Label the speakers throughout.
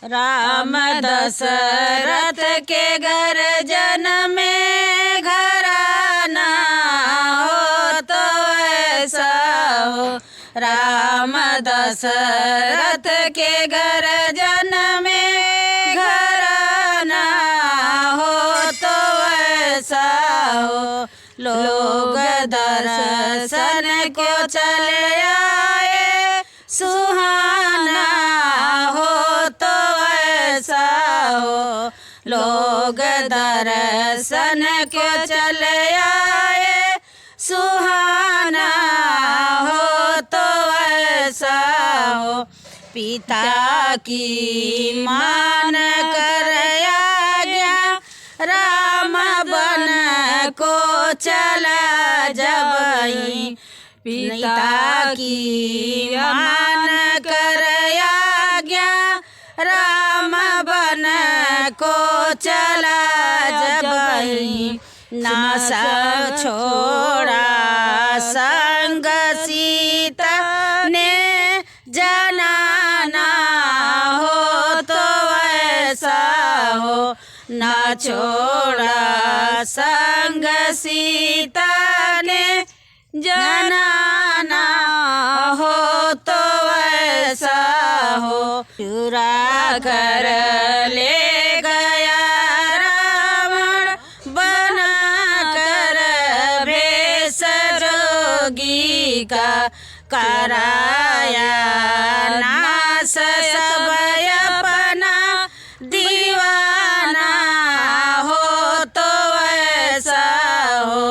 Speaker 1: राम दशरथ के घर जन्म में घराना हो तो ऐसा हो। राम दशरथ के घर जन्म में घराना हो तो ऐसा हो। लोग दर्शन को चले आए सुहाना हो तो ऐसा हो। लोग दर्शन को चले आए सुहाना हो तो ऐसा हो। पिता की मान कर आज्ञा राम बन को चला जबई। पिता की मान कर आज्ञा राम बन को चला जबई। ना छोड़ा संग सीता ने जनाना हो तो ऐसा हो। ना छोड़ा संग सीता ने जनाना हो तो ऐसा हो। चुरा कर ले गया रावण बना कर भेष जोगी का। कराया नाश सब अपना दीवाना हो तो ऐसा हो।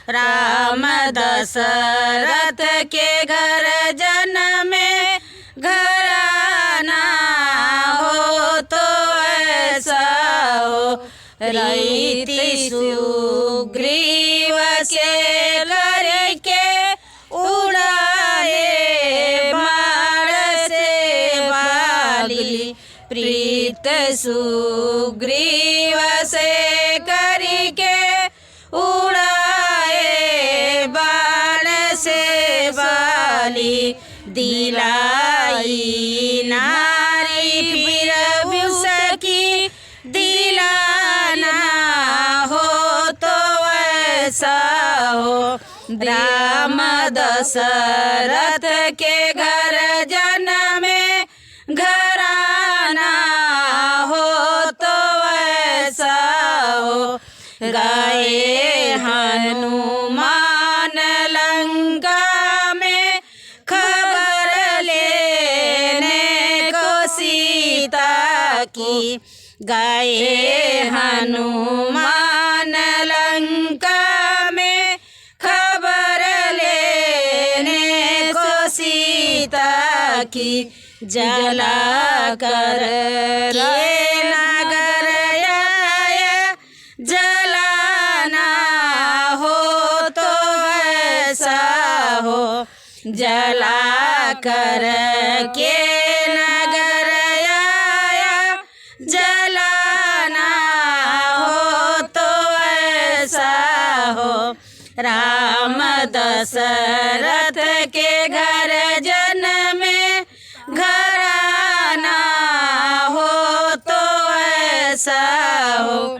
Speaker 1: राम दशरथ के घर जन्म में घराना हो तो ऐसा हो। रीति सुग्रीव से करके उड़ाए बाण से बाली। प्रीत सुग्रीव से करके उड़ाए बाण से बाली। दिलाई नारी फिर उसकी दिलाना हो तो ऐसा हो। राम दशरथ के घर जन्म में घराना हो तो ऐसा हो। गए हनुमान लंका में खबर लेने को सीता की। गए हनुमान लंका में खबर लेने को सीता की। जला कर के नगर आया जलाना हो तो ऐसा हो। जला कर के नगर आया जलाना हो तो ऐसा हो। राम दशरथ के घर